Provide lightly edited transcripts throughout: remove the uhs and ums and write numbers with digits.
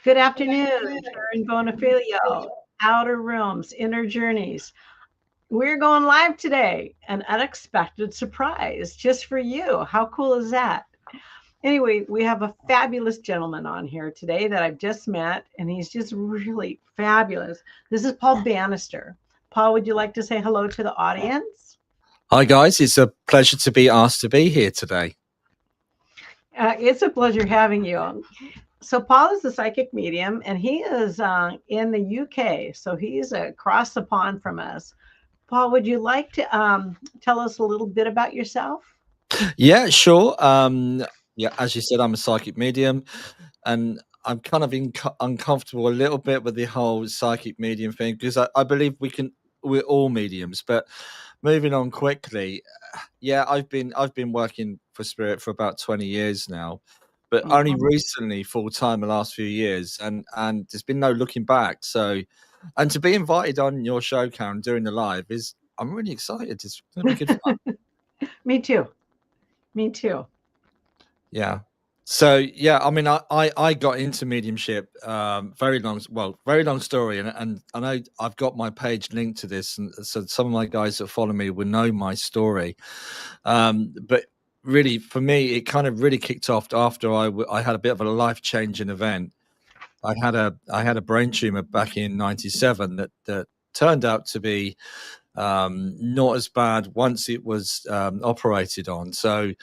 Good afternoon, Karen Bonifilio, Outer Realms, Inner Journeys. We're going live today, an unexpected surprise just for you. How cool is that? Anyway, we have a fabulous gentleman on here today that I've just met, and he's just really fabulous. This is Paul Bannister. Paul, would you like to say hello to the audience? Hi, guys. It's a pleasure to be asked to be here today. It's a pleasure having you. So Paul is a psychic medium, and he is in the UK. So he's across the pond from us. Paul, would you like to tell us a little bit about yourself? Yeah, sure. Yeah, as you said, I'm a psychic medium, and I'm kind of uncomfortable a little bit with the whole psychic medium thing because I believe we're all mediums. But moving on quickly, yeah, I've been working for Spirit for about 20 years now, but only recently full time the last few years, and there's been no looking back. So, and to be invited on your show, Karen, during the live I'm really excited. It's going to be good fun. Me too. Me too. Yeah. So yeah, I mean, I got into mediumship very long story, and I know I've got my page linked to this, and so some of my guys that follow me will know my story. But really, for me, it kind of really kicked off after I had a bit of a life-changing event. I had a brain tumor back in '97 that turned out to be not as bad once it was operated on. So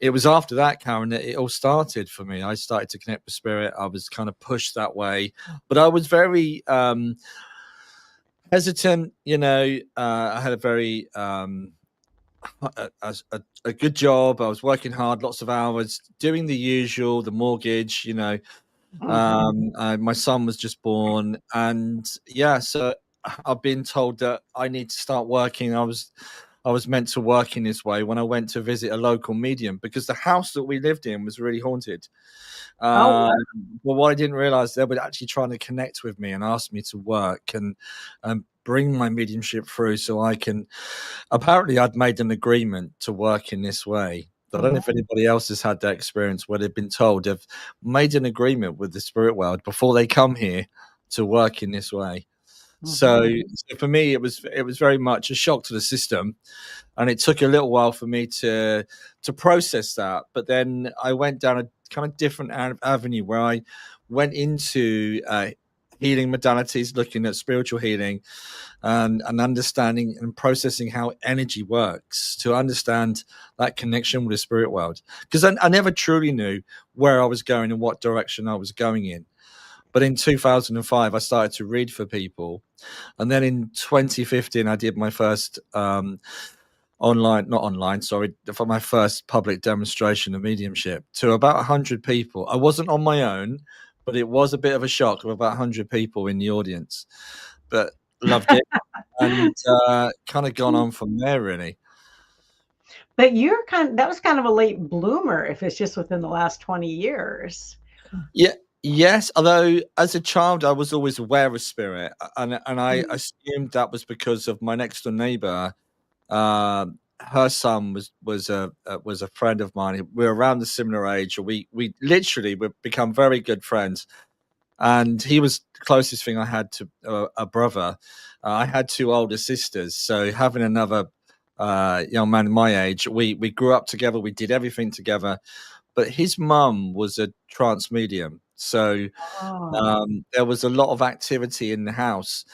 it was after that, Karen, that it all started for me. I started to connect with Spirit. I was kind of pushed that way, but I was very hesitant. I had a very a good job. I was working hard, lots of hours, doing the usual, the mortgage. My son was just born, and yeah, so I've been told that I need to start working. I was meant to work in this way when I went to visit a local medium because the house that we lived in was really haunted. But what I didn't realize, they were actually trying to connect with me and ask me to work and bring my mediumship through so I can. Apparently, I'd made an agreement to work in this way. I don't know if anybody else has had that experience where they've been told they've made an agreement with the spirit world before they come here to work in this way. So for me, it was very much a shock to the system, and it took a little while for me to process that. But then I went down a kind of different avenue where I went into healing modalities, looking at spiritual healing and understanding and processing how energy works to understand that connection with the spirit world. Because I never truly knew where I was going and what direction I was going in. But in 2005, I started to read for people. And then in 2015, I did my first for my first public demonstration of mediumship to about 100 people. I wasn't on my own, but it was a bit of a shock of about 100 people in the audience, but loved it. And kind of gone on from there, really. But that was kind of a late bloomer if it's just within the last 20 years. Yeah. Yes, although as a child I was always aware of spirit, and I assumed that was because of my next door neighbor. Her son was a friend of mine. We're around the similar age. We literally we've become very good friends, and he was the closest thing I had to a brother. I had two older sisters, so having another young man my age, we grew up together. We did everything together. But his mum was a trance medium. So there was a lot of activity in the house.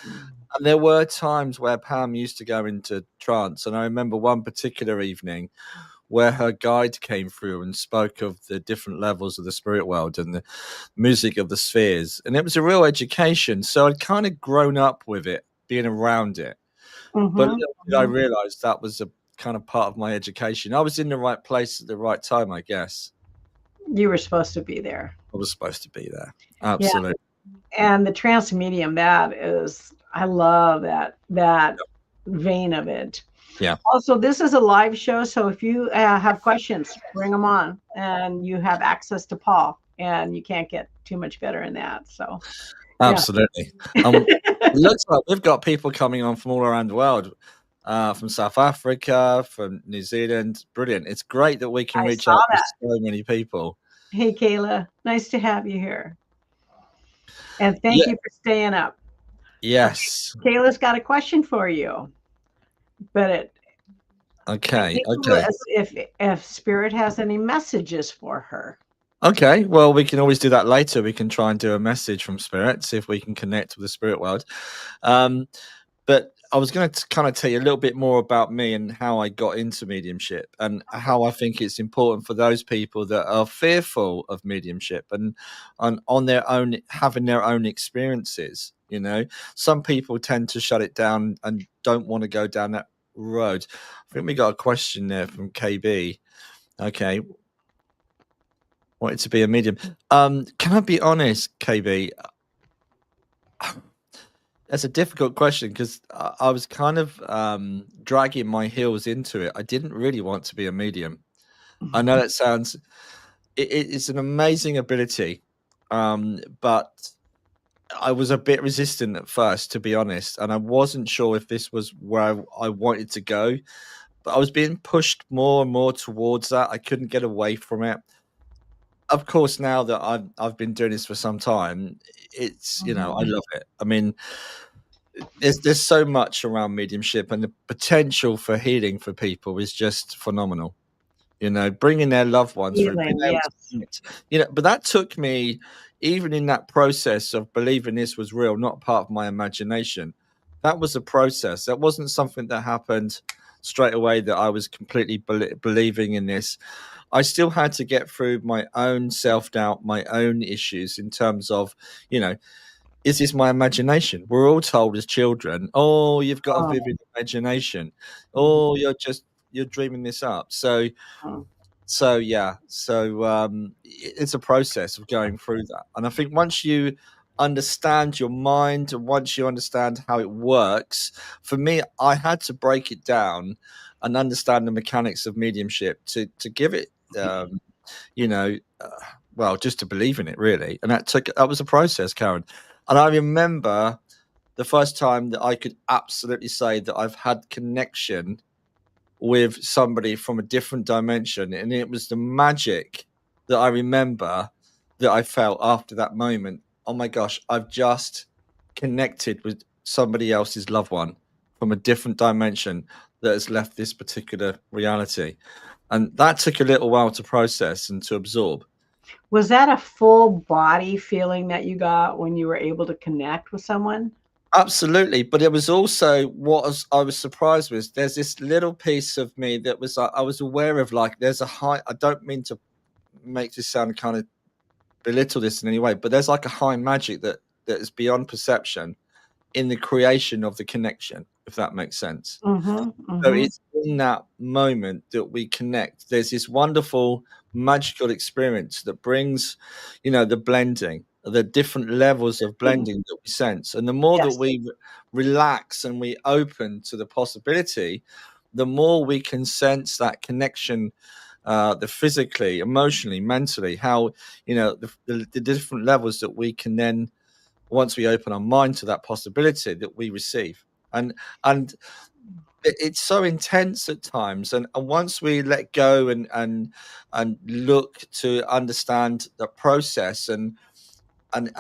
And there were times where Pam used to go into trance. And I remember one particular evening where her guide came through and spoke of the different levels of the spirit world and the music of the spheres. And it was a real education. So I'd kind of grown up with it, being around it. But little did I realize that was kind of part of my education. I was in the right place at the right time, I guess. You were supposed to be there. I was supposed to be there. Yeah. Absolutely. And the trance medium, that is, I love that vein of it. Yeah. Also, this is a live show, so if you have questions, bring them on, and you have access to Paul, and you can't get too much better in that. So, yeah. Absolutely. It looks like we've got people coming on from all around the world, from South Africa, from New Zealand. Brilliant. It's great that we can I reach saw out to that. so many people. Hey, Kayla, nice to have you here, and thank Yeah. you for staying up. Okay, Yes. Kayla's got a question for you, but I Okay. think Okay. if Spirit has any messages for her. Okay. Well, we can always do that later. We can try and do a message from spirit, see if we can connect with the spirit world. But I was going to kind of tell you a little bit more about me and how I got into mediumship, and how I think it's important for those people that are fearful of mediumship and on their own, having their own experiences. You know, some people tend to shut it down and don't want to go down that road. I think we got a question there from KB. Okay. Wanted to be a medium. Can I be honest, KB? That's a difficult question because I was kind of dragging my heels into it. I didn't really want to be a medium. I know that sounds, it's an amazing ability, but I was a bit resistant at first, to be honest, and I wasn't sure if this was where I wanted to go. But I was being pushed more and more towards that. I couldn't get away from it. Of course, now that I've been doing this for some time, it's, you know, I love it. I mean, there's so much around mediumship, and the potential for healing for people is just phenomenal. You know, bringing their loved ones through, being Healing, able to yes. connect. You know, but that took me, even in that process of believing this was real, not part of my imagination. That was a process. That wasn't something that happened straight away, that I was completely believing in this. I still had to get through my own self doubt, my own issues in terms of, you know, is this my imagination? We're all told as children, oh, you've got a Oh, vivid imagination. mhm, Oh, you're dreaming this up. So mhm. yeah. So it's a process of going through that. And I think once you understand your mind, and once you understand how it works, for me, I had to break it down and understand the mechanics of mediumship to give it you know, well, just to believe in it, really. And that was a process, Karen. And I remember the first time that I could absolutely say that I've had connection with somebody from a different dimension, and it was the magic that I remember that I felt after that moment. Oh my gosh, I've just connected with somebody else's loved one from a different dimension that has left this particular reality. And that took a little while to process and to absorb. Was that a full body feeling that you got when you were able to connect with someone? Absolutely, but it was also I was surprised with. There's this little piece of me that was like, I was aware of, like, there's a high. I don't mean to make this sound kind of belittle this in any way, but there's like a high magic that is beyond perception in the creation of the connection, if that makes sense. Mhm, So mhm. it's in that moment that we connect. There's this wonderful magical experience that brings, you know, the blending, the different levels of Mm. blending that we sense. And the more that Yes. we relax and we open to the possibility, the more we can sense that connection, the physically, emotionally, mentally, how, you know, the different levels that we can then, once we open our mind to that possibility, that we receive. And it's so intense at times, and once we let go and look to understand the process, and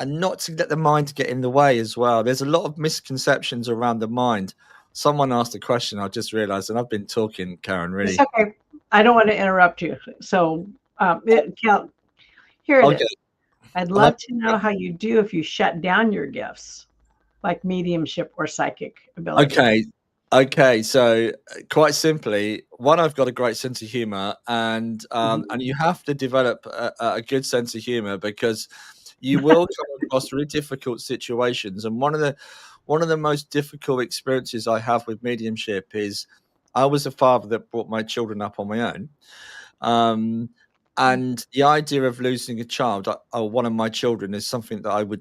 not to let the mind get in the way as well. There's a lot of misconceptions around the mind. Someone asked a question, I just realized, and I've been talking, Karen, It's really. okay. I don't want to interrupt you. So, Cal, here it is. Okay. I'd And I, love to know how you do if you shut down your gifts, like mediumship or psychic ability. okay. Okay, so quite simply, one, I've got a great sense of humor, Mhm. and you have to develop a good sense of humor, because you will come across really difficult situations. And one of the most difficult experiences I have with mediumship is I was a father that brought my children up on my own. Um, and the idea of losing a child, or one of my children, is something that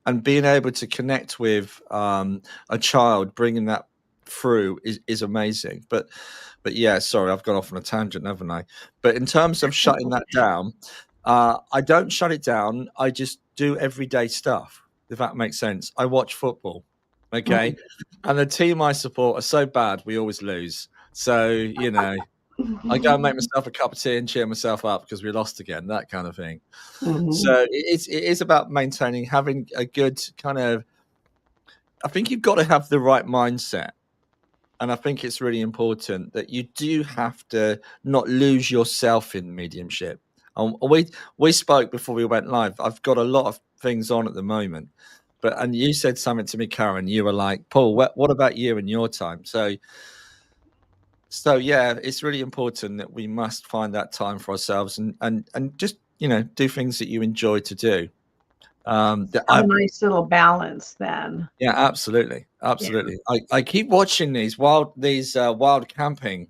and being able to connect with a child, bringing that through is amazing. But yeah, sorry, I've gone off on a tangent, haven't I? But in terms of shutting that down, I don't shut it down. I just do everyday stuff, if that makes sense. I watch football, okay? And the team I support are so bad, we always lose. So, I go and make myself a cup of tea and cheer myself up because we lost again, that kind of thing. So it is about maintaining, having a good kind of, I think you've got to have the right mindset. And I think it's really important that you do have to not lose yourself in mediumship. We spoke before we went live. I've got a lot of things on at the moment, and you said something to me, Karen. You were like, Paul, what about you and your time? So yeah, it's really important that we must find that time for ourselves and just do things that you enjoy to do. Have a nice little balance then. Yeah, absolutely. I keep watching these wild camping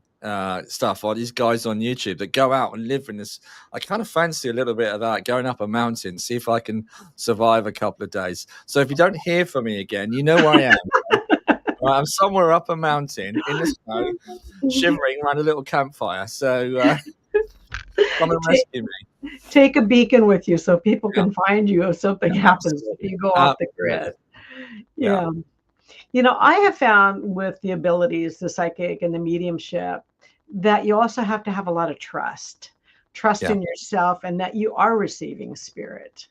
stuff, or these guys on YouTube that go out and live in this. I kind of fancy a little bit of that, going up a mountain, see if I can survive a couple of days. So if you don't hear from me again, you know where I am. Right, I'm somewhere up a mountain in the snow, shivering around a little campfire. So come and rescue me. Take a beacon with you so people can find you if something happens if you go off the grid. Yeah. I have found with the abilities, the psychic and the mediumship, that you also have to have a lot of trust in yourself and that you are receiving spirit.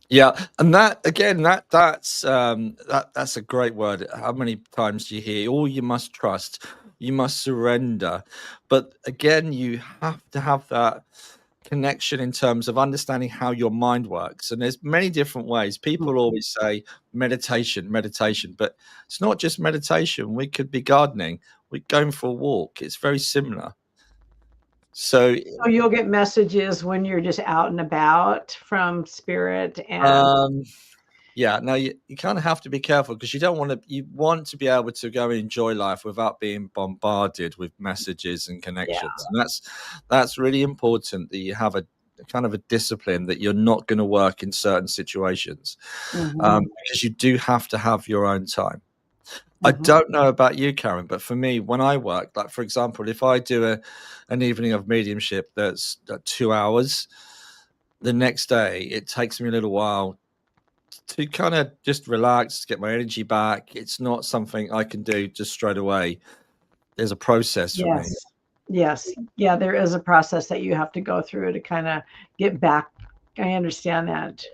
Yeah, and that again, that's a great word. How many times do you hear, "Oh, you must trust, you must surrender," but again, you have to have that connection in terms of understanding how your mind works. And there's many different ways. People always say meditation, but it's not just meditation. We could be gardening, we're going for a walk. It's very similar. So you'll get messages when you're just out and about from spirit and yeah, no, you kind of have to be careful because you want to be able to go and enjoy life without being bombarded with messages and connections. And that's really important, that you have a kind of a discipline that you're not going to work in certain situations, because you do have to have your own time. I don't know about you, Karen, but for me, when I work, like for example, if I do an evening of mediumship that's 2 hours, the next day it takes me a little while to kind of just relax, get my energy back. It's not something I can do just straight away. There's a process for me. Yes. Yeah, there is a process that you have to go through to kind of get back. I understand that.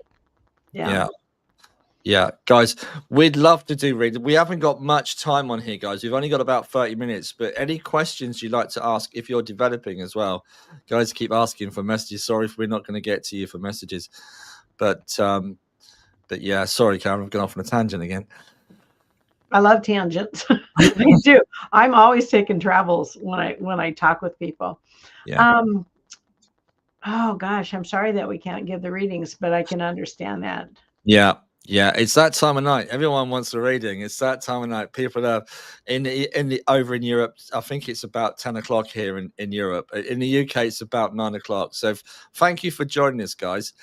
Yeah, guys, we'd love to do reading. We haven't got much time on here, guys. We've only got about 30 minutes, but any questions you'd like to ask if you're developing as well, guys, keep asking for messages. Sorry if we're not going to get to you for messages, but yeah, sorry, Karen, I've gone off on a tangent again. I love tangents. I do. I'm always taking travels when I talk with people. Oh gosh, I'm sorry that we can't give the readings, but I can understand that. Yeah, it's that time of night. Everyone wants a reading. It's that time of night. People are over in Europe. I think it's about 10 o'clock here in Europe. In the UK, it's about 9 o'clock. So thank you for joining us, guys.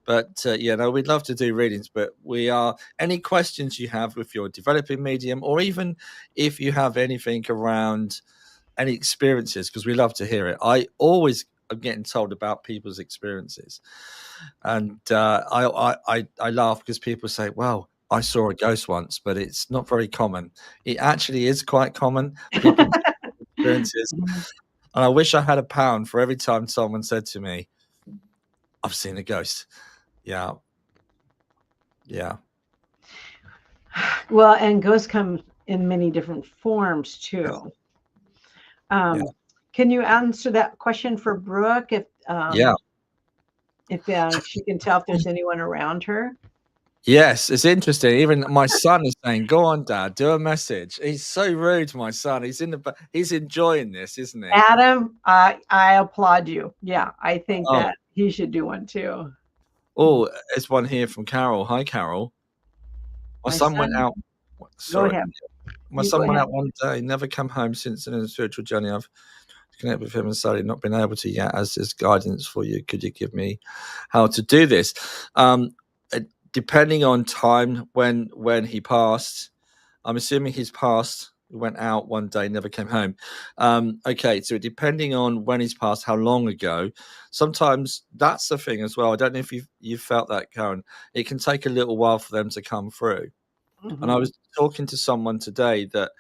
But we'd love to do readings. But any questions you have with your developing medium, or even if you have anything around any experiences, because we love to hear it. I always am getting told about people's experiences, and I laugh because people say, "Well, I saw a ghost once," but it's not very common. It actually is quite common. People's experiences, and I wish I had £1 for every time someone said to me, "I've seen a ghost." Yeah. Well, and ghosts come in many different forms too. Can you answer that question for Brooke if she can tell if there's anyone around her? Yes, it's interesting. Even my son is saying, "Go on, Dad, do a message." He's so rude, my son. He's enjoying this, isn't he? Adam, I applaud you. Yeah, I think that he should do one too. Oh, there's one here from Carol. Hi, Carol. My son went out. Sorry. Go ahead. My You go son went ahead. out one day, never come home since in a spiritual journey. I've connected with him and sadly not been able to yet. As his guidance for you, could you give me how to do this? Um, Depending on time when he passed, I'm assuming he's passed. He went out one day, never came home. Okay, so depending on when he's passed, how long ago, sometimes that's the thing as well. I don't know if you've felt that, Karen. It can take a little while for them to come through. And I Hmm. was talking to someone today that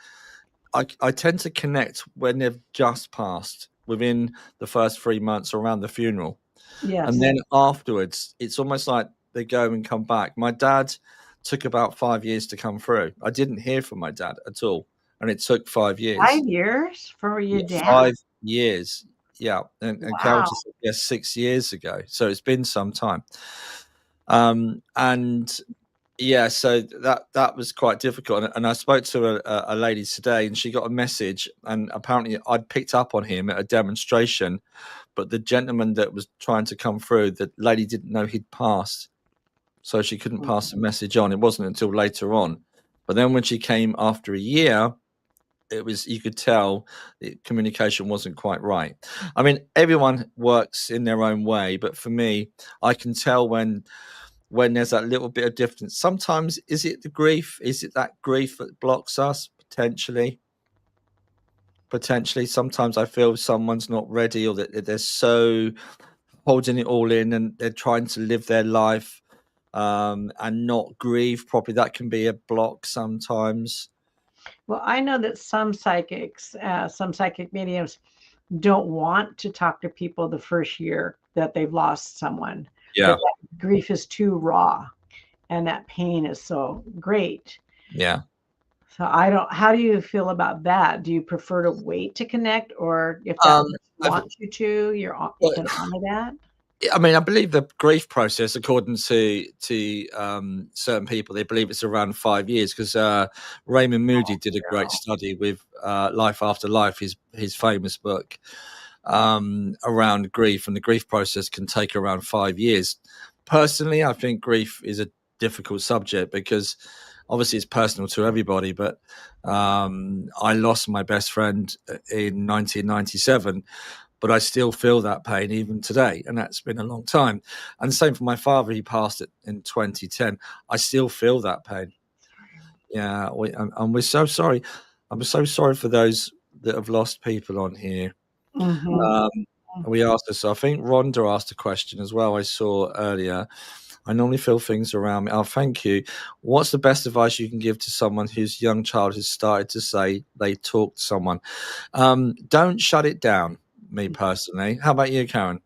I tend to connect when they've just passed within the first 3 months around the funeral. And Yes. then afterwards, it's almost like they go and come back. My dad took about 5 years to come through. I didn't hear from my dad at all. And it took 5 years. 5 years for your Yeah, dad? 5 years. Yeah. And Carol Wow. just said, yes, 6 years ago. So it's been some time. And yeah, so that was quite difficult. And I spoke to a lady today, and she got a message, and apparently I'd picked up on him at a demonstration, but the gentleman that was trying to come through, the lady didn't know he'd passed, so she couldn't pass the message on. It wasn't until later on, but then when she came after a year, it was, you could tell the communication wasn't quite right. I mean, everyone works in their own way, but for me, I can tell when there's that little bit of difference. Sometimes, is it the grief? Is it that grief that blocks us? Potentially. Sometimes I feel someone's not ready, or that they're so holding it all in and they're trying to live their life, and not grieve properly. That can be a block sometimes. Well, I know that some psychic mediums don't want to talk to people the first year that they've lost someone, Yeah. that grief is too raw and that pain is so great. Yeah. So I don't, how do you feel about that? Do you prefer to wait to connect, or if that Um, person I've, wants you to, you well, can honor that? I mean, I believe the grief process, according to certain people, they believe it's around 5 years, because Raymond Moody did a great Zero. study with Life After Life, his famous book, around grief, and the grief process can take around 5 years. Personally, I think grief is a difficult subject because obviously it's personal to everybody. But I lost my best friend in 1997, but I still feel that pain even today, and that's been a long time. And the same for my father; he passed it in 2010. I still feel that pain. Yeah, and we're so sorry. I'm so sorry for those that have lost people on here. Mm-hmm. Um, we asked this. I think Rhonda asked a question as well. I saw earlier. I normally feel things around me. Oh, thank you. What's the best advice you can give to someone whose young child has started to say they talk to someone? Don't shut it down. Me personally. How about you, Karen?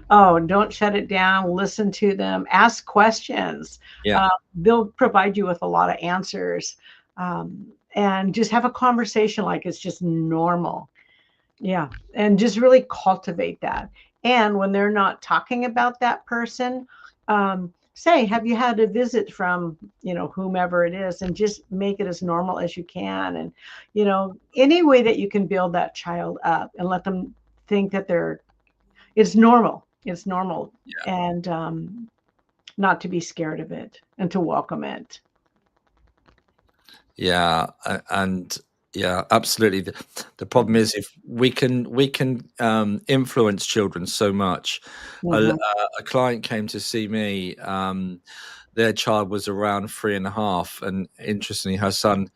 Oh, don't shut it down. Listen to them. Ask questions. Yeah, Uh, they'll provide you with a lot of answers. And just have a conversation like it's just normal. Yeah. And just really cultivate that. And when they're not talking about that person, say, have you had a visit from, whomever it is, and just make it as normal as you can. And, any way that you can build that child up and let them think that it's normal. It's normal. And not to be scared of it and to welcome it. yeah, and yeah, absolutely. The problem is, if we can influence children so much. Mm-hmm. A client came to see me. Their child was around 3.5, and interestingly, her son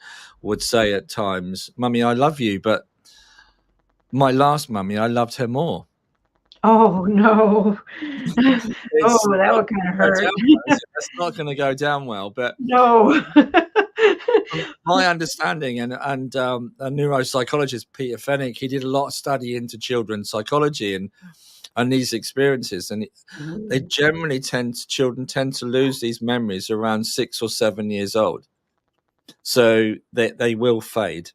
would say at times, "Mummy, I love you, but my last mummy, I loved her more." Oh, no. Oh, It's that not would kind of gonna go hurt. down well, is it? That's not going to go down well. But No. from my understanding, and a neuropsychologist, Peter Fennick, he did a lot of study into children's psychology and these experiences, and they Mhm. generally children tend to lose these memories around 6 or 7 years old, so they will fade.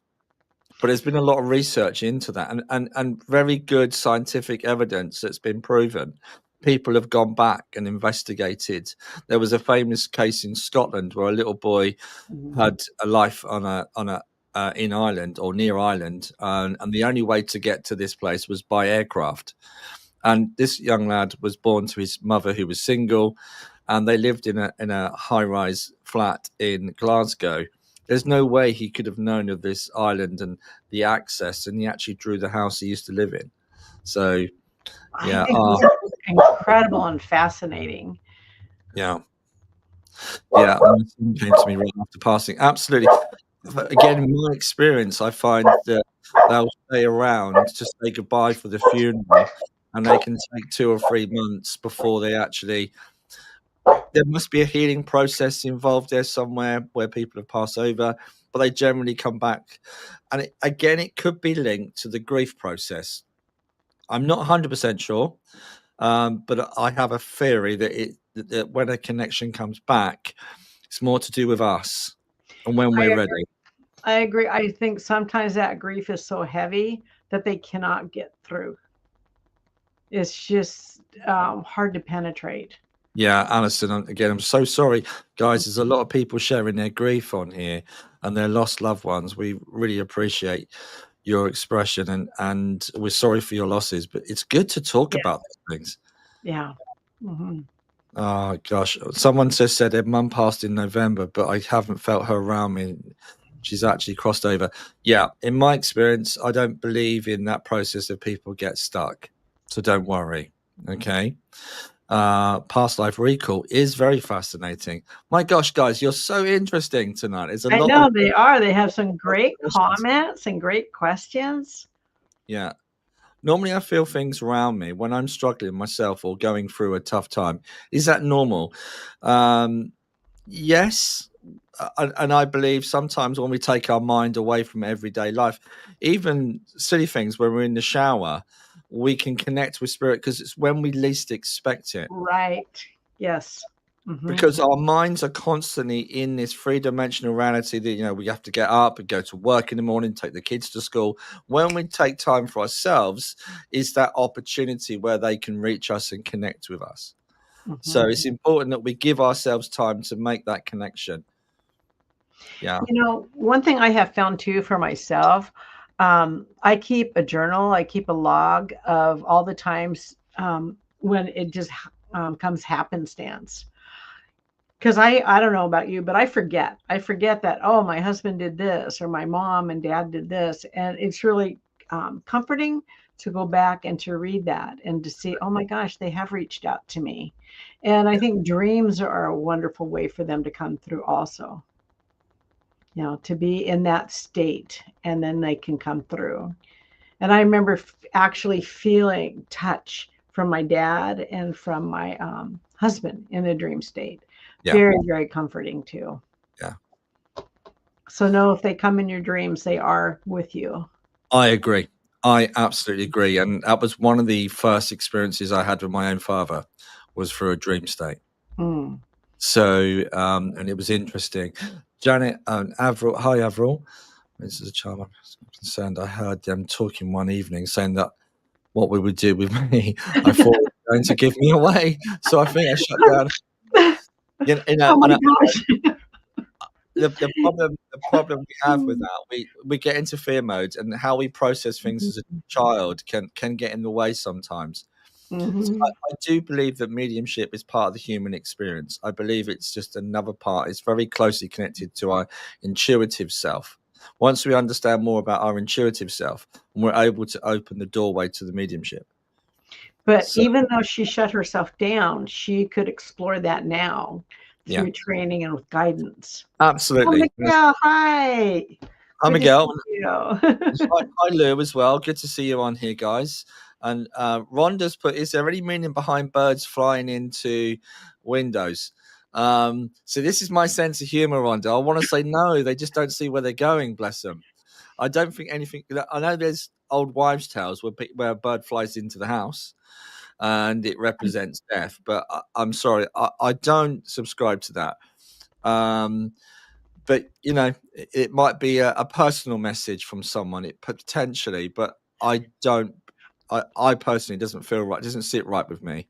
But there's been a lot of research into that, and very good scientific evidence that's been proven. People have gone back and investigated. There was a famous case in Scotland where a little boy Mhm. had a life on a in Ireland or near Ireland, and the only way to get to this place was by aircraft. And this young lad was born to his mother, who was single, and they lived in a high rise flat in Glasgow. There's no way he could have known of this island and the access, and he actually drew the house he used to live in. So I yeah, think this is incredible and fascinating. yeah, yeah. My son came to me right after passing. Absolutely. But again, in my experience, I find that they'll stay around to say goodbye for the funeral, and they can take 2 or 3 months before they actually. There must be a healing process involved there somewhere where people have passed over, but they generally come back. And again, it could be linked to the grief process. I'm not 100% sure, but I have a theory that when a connection comes back, it's more to do with us and when I we're agree. ready. I agree. I think sometimes that grief is so heavy that they cannot get through. It's just hard to penetrate. Yeah, Alison, again, I'm so sorry, guys. There's a lot of people sharing their grief on here and their lost loved ones. We really appreciate your expression, and we're sorry for your losses, but it's good to talk Yes. about these things. Yeah. Hmm. Oh gosh, someone just said their mum passed in November, but I haven't felt her around me. She's actually crossed over. Yeah, in my experience, I don't believe in that process of people get stuck. So don't worry. Okay. Past life recall is very fascinating. My gosh, guys, you're so interesting tonight. There's a I lot of know they are. They have some great questions. comments and great questions. Yeah. Normally, I feel things around me when I'm struggling myself or going through a tough time. Is that normal? Um, yes. And I believe sometimes when we take our mind away from everyday life, even silly things when we're in the shower, we can connect with spirit because it's when we least expect it. Right. Yes. Hmm. Because our minds are constantly in this three-dimensional reality that we have to get up and go to work in the morning, take the kids to school. When we take time for ourselves, is that opportunity where they can reach us and connect with us. So Hmm. it's important that we give ourselves time to make that connection. Yeah. One thing I have found too for myself, I keep a journal, I keep a log of all the times when it just comes happenstance. Because I don't know about you, but I forget. I forget that, oh, my husband did this or my mom and dad did this. And it's really comforting to go back and to read that and to see, oh my gosh, they have reached out to me. And I think dreams are a wonderful way for them to come through also, to be in that state and then they can come through. And I remember actually feeling touch from my dad and from my husband in a dream state. Yeah. Very, very comforting too. Yeah. So know if they come in your dreams, they are with you. I agree. I absolutely agree. And that was one of the first experiences I had with my own father was through a dream state. Mm. So, and it was interesting. Janet and Avril, hi Avril. This is a child I'm concerned. I heard them talking one evening saying that what we would do with me, I thought it was going to give me away. So I think I shut down. Oh my And gosh. the problem we have with that, we get into fear mode, and how we process things as a child can get in the way sometimes. So Hmm. I do believe that mediumship is part of the human experience. I believe it's just another part. It's very closely connected to our intuitive self. Once we understand more about our intuitive self, we're able to open the doorway to the mediumship. But So even though she shut herself down, she could explore that now yeah, through training and with guidance. Oh, absolutely. Miguel, hi. Hi, Good to see Miguel. you. Hi, Lou, as well. Good to see you on here, guys. And Rhonda's put, is there any meaning behind birds flying into windows? So this is my sense of humor, Rhonda. I want to say no, they just don't see where they're going, bless them. I don't think anything. I know there's old wives' tales where a bird flies into the house and it represents death, but I'm sorry, I don't subscribe to that. But it might be a personal message from someone, it potentially, but I don't. I personally, doesn't feel right. Doesn't sit right with me.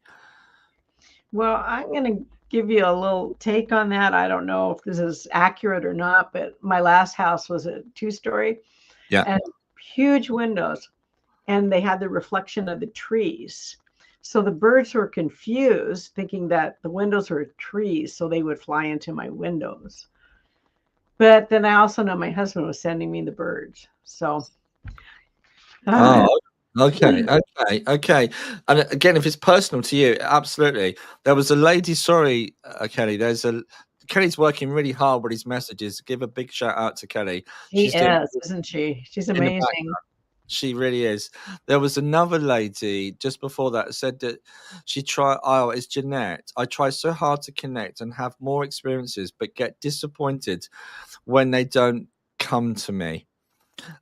Well, I'm going to give you a little take on that. I don't know if this is accurate or not, but my last house was a two-story Yeah, and huge windows, and they had the reflection of the trees. So the birds were confused, thinking that the windows were trees, so they would fly into my windows. But then I also know my husband was sending me the birds. So, uh, Oh, okay, okay, okay. And again, if it's personal to you, absolutely. There was a lady, sorry, Kelly. Kelly's working really hard with his messages. Give a big shout out to Kelly. she She's doing is, isn't she? She's in the back. amazing. She really is. There was another lady just before that said that she tried. Oh, it's Jeanette. I try so hard to connect and have more experiences, but get disappointed when they don't come to me.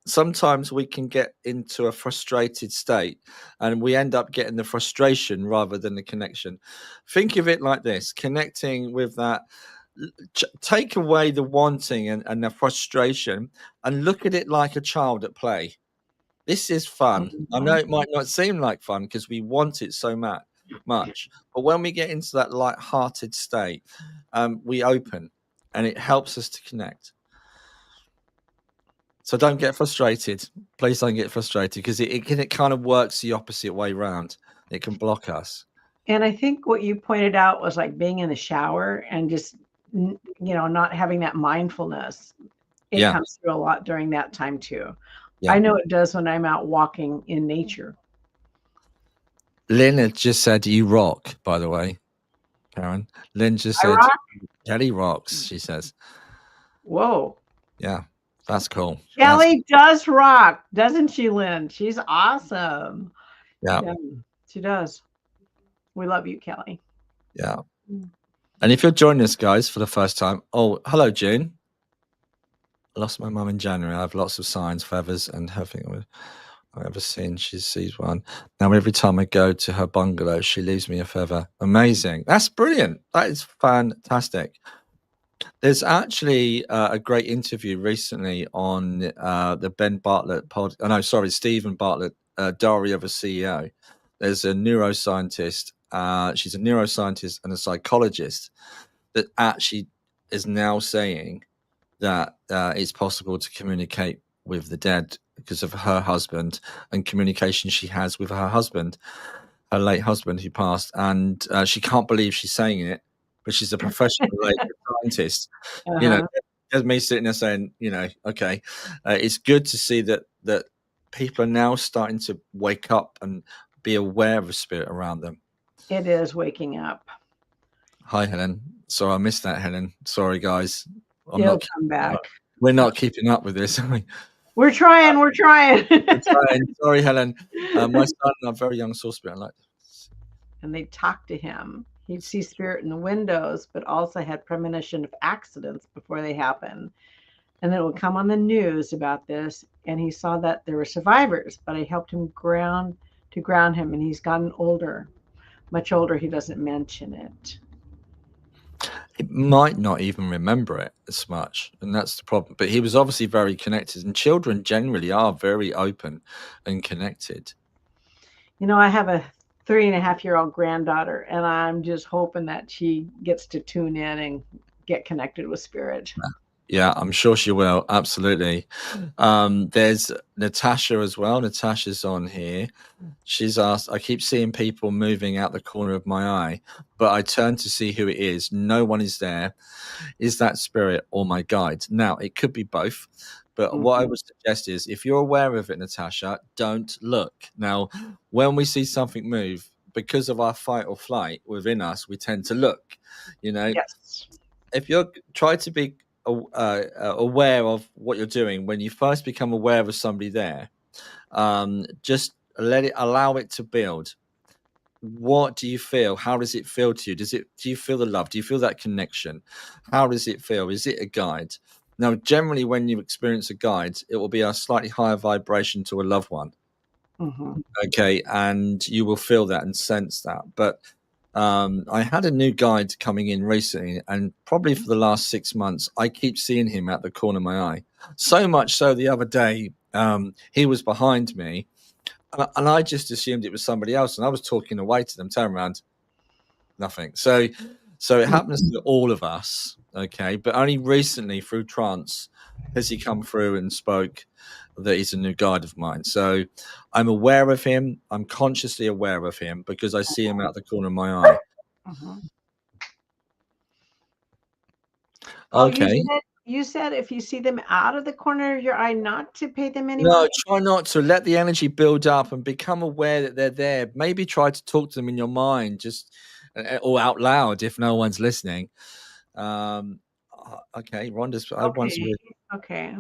Sometimes we can get into a frustrated state and we end up getting the frustration rather than the connection. Think of it like this: connecting with that. Take away the wanting and the frustration and look at it like a child at play. This is fun. I know Mhm. it might not seem like fun because we want it so much, but when we get into that light-hearted state, we open, and it helps us to connect. So don't get frustrated. Please don't get frustrated because it kind of works the opposite way round. It can block us. And I think what you pointed out was like being in the shower and just, not having that mindfulness. It Yeah, comes through a lot during that time too. I yeah. know it does when I'm out walking in nature. Lynn had just said you rock, by the way, Karen. Lynn just I said rock. Kelly rocks, she says. Whoa. Yeah, that's cool. That's Kelly does rock, doesn't she, Lynn? She's awesome. yeah, Yeah, she does. We love you, Kelly. yeah. And if you're joining us, guys, for the first time, oh, hello, June. I lost my mum in January. I have lots of signs, feathers, and everything I've ever seen. She sees one. Now, every time I go to her bungalow, she leaves me a feather. Amazing. That's brilliant. That is fantastic. There's actually a great interview recently on the Ben Bartlett pod. Oh, no, sorry, Stephen Bartlett, Diary of a CEO. There's a neuroscientist. She's a neuroscientist and a psychologist that actually is now saying that it's possible to communicate with the dead because of her husband and communication she has with her husband, her late husband who passed. And she can't believe she's saying it, but she's a professional scientist. You know, Uh-huh. there's me sitting there saying, okay, it's good to see that people are now starting to wake up and be aware of the spirit around them. It is waking up. Hi, Helen. Sorry, I missed that, Helen. Sorry, guys. I'm It'll not. come back. We're not keeping up with this, are we? We're trying. We're trying. We're trying. Sorry, Helen. My son, a very young soul spirit. Like, And they'd talk to him. He'd see spirit in the windows, but also had premonition of accidents before they happen. And then it would come on the news about this, and he saw that there were survivors, but I helped him ground him, and he's gotten older, much older. He doesn't mention it. he might not even remember it as much, and that's the problem. But he was obviously very connected, and children generally are very open and connected. I have a 3.5-year-old granddaughter, and I'm just hoping that she gets to tune in and get connected with spirit. Yeah, I'm sure she will. Absolutely. There's Natasha as well. Natasha's on here. She's asked, I keep seeing people moving out the corner of my eye, but I turn to see who it is. No one is there. Is that spirit or my guide? Now, it could be both, but what I Mhm. would suggest is if you're aware of it, Natasha, don't look. Now, when we see something move, because of our fight or flight within us, we tend to look. You know, Yes. if you're try to be aware of what you're doing when you first become aware of somebody there, just allow it to build. What do you feel? How does it feel to you? Do you feel the love? Do you feel that connection? How does it feel? Is it a guide? Now, generally, when you experience a guide, it will be a slightly higher vibration to a loved one. Hmm. Okay, and you will feel that and sense that. But I had a new guide coming in recently, and probably for the last 6 months, I keep seeing him at the corner of my eye. So much so, the other day, he was behind me, and I just assumed it was somebody else, and I was talking away to them. Turn around, nothing. So it happens to all of us, okay? But only recently, through trance, has he come through and spoke that he's a new guide of mine. So I'm aware of him. I'm consciously aware of him because I see him out the corner of my eye. Hmm. Oh, you Okay. did? You said if you see them out of the corner of your eye, not to pay them any No, mind? try not to let the energy build up and become aware that they're there. Maybe try to talk to them in your mind, just or out loud if no one's listening. Okay, Rhonda's. I once Okay, okay.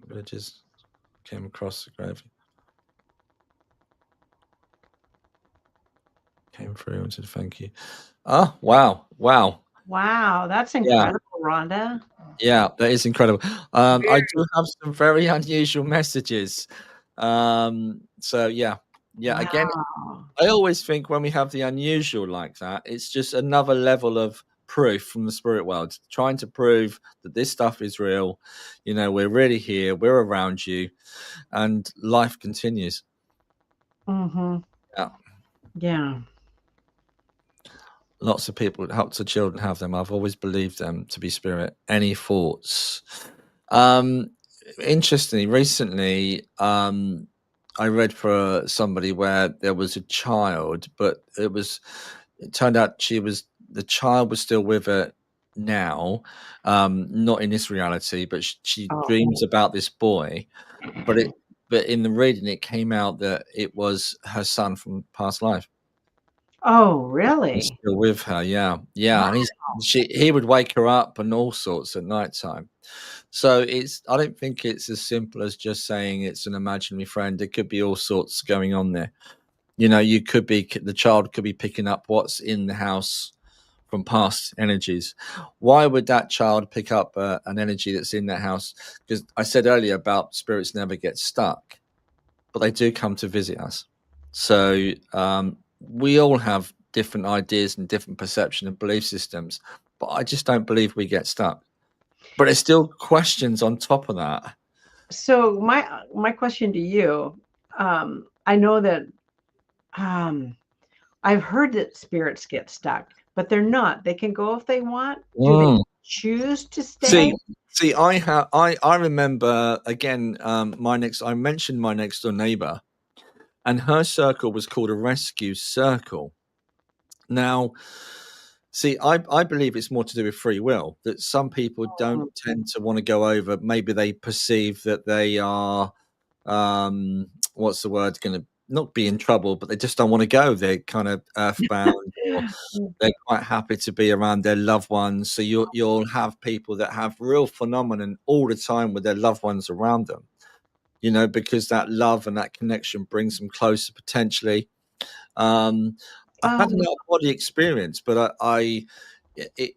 villagers came across the grave, came through and said thank you. Oh, wow, wow, Wow, that's yeah. incredible, Rhonda. Yeah, that is incredible. I Very do have some very unusual messages. So yeah. Again, wow. I always think when we have the unusual like that, it's just another level of proof from the spirit world, trying to prove that this stuff is real. You know, we're really here, we're around you, and life continues. Mhm. Yeah. Yeah. Lots of people, lots of children have them. I've always believed them to be spirit. Any thoughts? Um, Interestingly, recently, I read for somebody where there was a child, but it turned out the child was still with her now, not in this reality, but she Oh. dreams about this boy. But but in the reading, it came out that it was her son from past life. Oh, He's really? still with her, yeah, Wow. yeah, and he would wake her up and all sorts at night time. So I don't think it's as simple as just saying it's an imaginary friend. There could be all sorts going on there. You know, the child could be picking up what's in the house from past energies. Why would that child pick up an energy that's in that house? Because I said earlier about spirits never get stuck, but they do come to visit us. So we all have different ideas and different perception and belief systems, but I just don't believe we get stuck. But there's still questions on top of that. So my question to you, I know that um, I've heard that spirits get stuck, but they're not. They can go if they want. Do they Mm. choose to stay? See, see, I remember again. I mentioned my next door neighbor, and her circle was called a rescue circle. Now, see, I believe it's more to do with free will. That some people don't Mm. tend to want to go over. Maybe they perceive that they are, what's the word, going to not be in trouble, but they just don't want to go. They're kind of earthbound, or they're quite happy to be around their loved ones. So you'll have people that have real phenomenon all the time with their loved ones around them. You know, because that love and that connection brings them closer potentially. Um, I Oh, had an out of body experience, but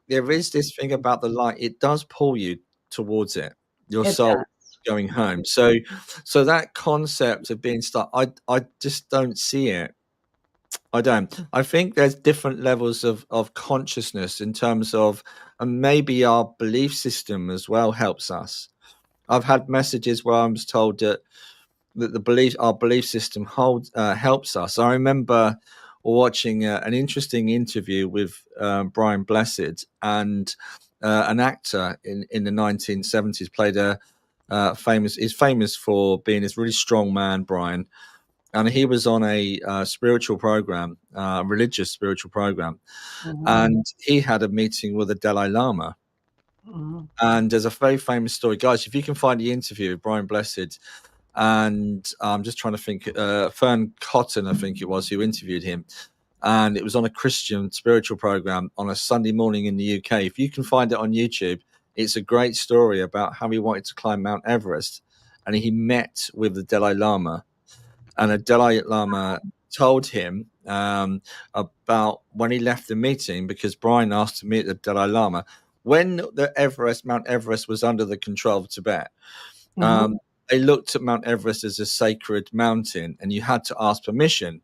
there is this thing about the light. It does pull you towards it. Your it soul does. going home. So that concept of being stuck, I just don't see it. I don't. I think there's different levels of consciousness in terms of, and maybe our belief system as well helps us. I've had messages where I was told that our belief system holds helps us. I remember watching an interesting interview with Brian Blessed, and an actor in the 1970s played a famous. He's famous for being this really strong man, Brian, and he was on a spiritual program, religious spiritual program, Mhm, and he had a meeting with the Dalai Lama. mhm, And there's a very famous story, guys. If you can find the interview with Brian Blessed, and I'm just trying to think, Fern Cotton, I think it was, who interviewed him, and it was on a Christian spiritual program on a Sunday morning in the UK. If you can find it on YouTube, it's a great story about how he wanted to climb Mount Everest, and he met with the Dalai Lama, and the Dalai Lama told him about when he left the meeting, because Brian asked to meet the Dalai Lama when Mount Everest was under the control of Tibet. mhm. Um, they looked at Mount Everest as a sacred mountain, and you had to ask permission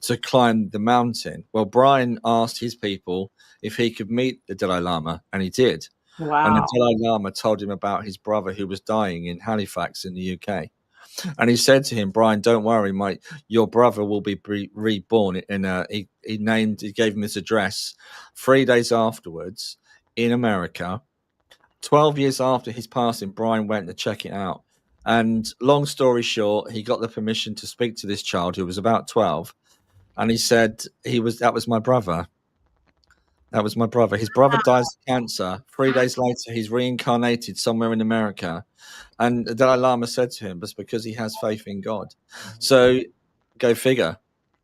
to climb the mountain. Well, Brian asked his people if he could meet the Dalai Lama, and he did. And the Wow. Dalai Lama told him about his brother who was dying in Halifax in the UK. And he said to him, Brian, don't worry, your brother will be reborn. He gave him his address 3 days afterwards in America. 12 years after his passing, Brian went to check it out. And long story short, he got the permission to speak to this child who was about 12. And he said that was my brother. That was my brother. His brother dies of cancer. 3 days later, he's reincarnated somewhere in America. And the Dalai Lama said to him, that's because he has faith in God. So go figure.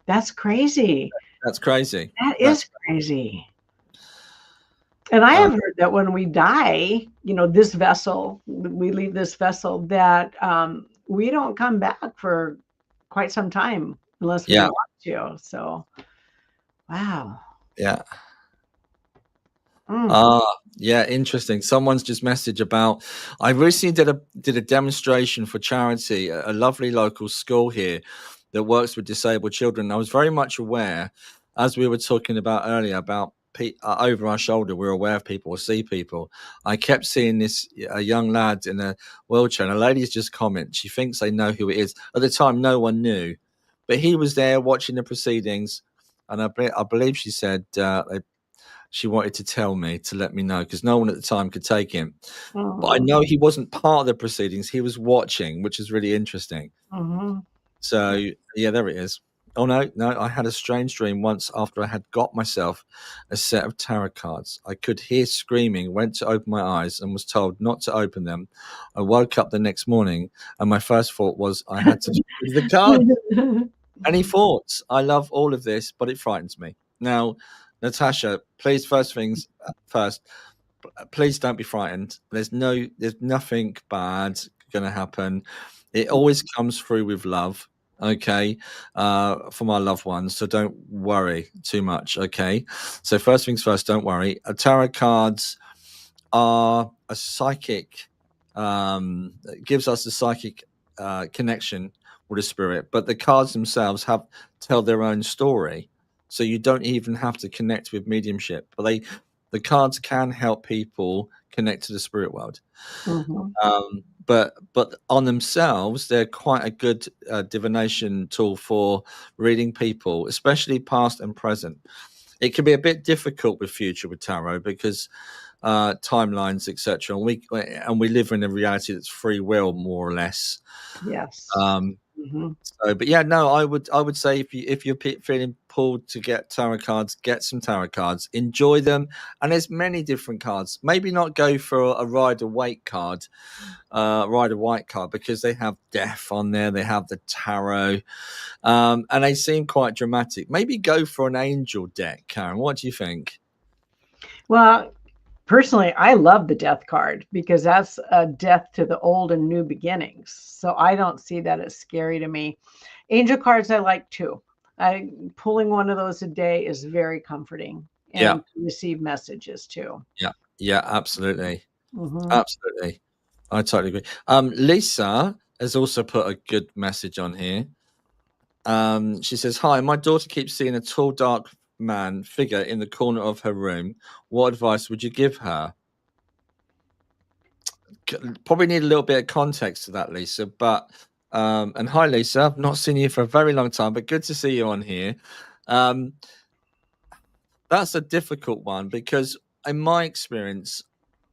That's crazy. That's crazy. That That's is crazy. And I have heard that when we die, this vessel, we leave this vessel, that we don't come back for quite some time unless we yeah, want to. So, wow. yeah. Mm. Ah, yeah, interesting. Someone's just messaged about. I recently did a demonstration for charity, a lovely local school here that works with disabled children. I was very much aware, as we were talking about earlier, about over our shoulder. We're aware of people or see people. I kept seeing this a young lad in a wheelchair, and a lady's just comment. She thinks they know who it is. At the time, no one knew, but he was there watching the proceedings, and I believe she said she wanted to tell me to let me know because no one at the time could take him. But I Mm-hmm. know he wasn't part of the proceedings. He was watching, which is really interesting. Mm-hmm. So yeah, there it is. Oh no, I had a strange dream once after I had got myself a set of tarot cards. I could hear screaming, went to open my eyes and was told not to open them. I woke up the next morning and my first thought was I had to choose the card. Any thoughts? I love all of this, but it frightens me. Now, Natasha, please, first things first, please don't be frightened. There's nothing bad going to happen. It always comes through with love, okay, from our loved ones. So don't worry too much, okay? So first things first, don't worry. Tarot cards are a psychic, it gives us a psychic connection with a spirit, but the cards themselves tell their own story. So you don't even have to connect with mediumship, but the cards can help people connect to the spirit world. Mm-hmm. But on themselves, they're quite a good divination tool for reading people, especially past and present. It can be a bit difficult with future with tarot because timelines, etc. And we live in a reality that's free will, more or less. Yes. Um, Mm-hmm. so, but yeah, no, I would say if you're feeling pulled to get tarot cards, get some tarot cards, enjoy them, and there's many different cards. Maybe not go for a Rider Waite card, Rider Waite card, because they have death on there, they have the tarot, and they seem quite dramatic. Maybe go for an angel deck, Karen. What do you think? Well, personally, I love the death card because that's a death to the old and new beginnings. So I don't see that as scary to me. Angel cards I like too. Pulling one of those a day is very comforting Yeah, and to receive messages too. yeah, yeah, absolutely. Hmm. Absolutely. I totally agree. Lisa has also put a good message on here. She says, "Hi, my daughter keeps seeing a tall, dark man figure in the corner of her room. What advice would you give her?" Probably need a little bit of context to that, Lisa. But and hi, Lisa. I've not seen you for a very long time, but good to see you on here. Um, that's a difficult one because, in my experience,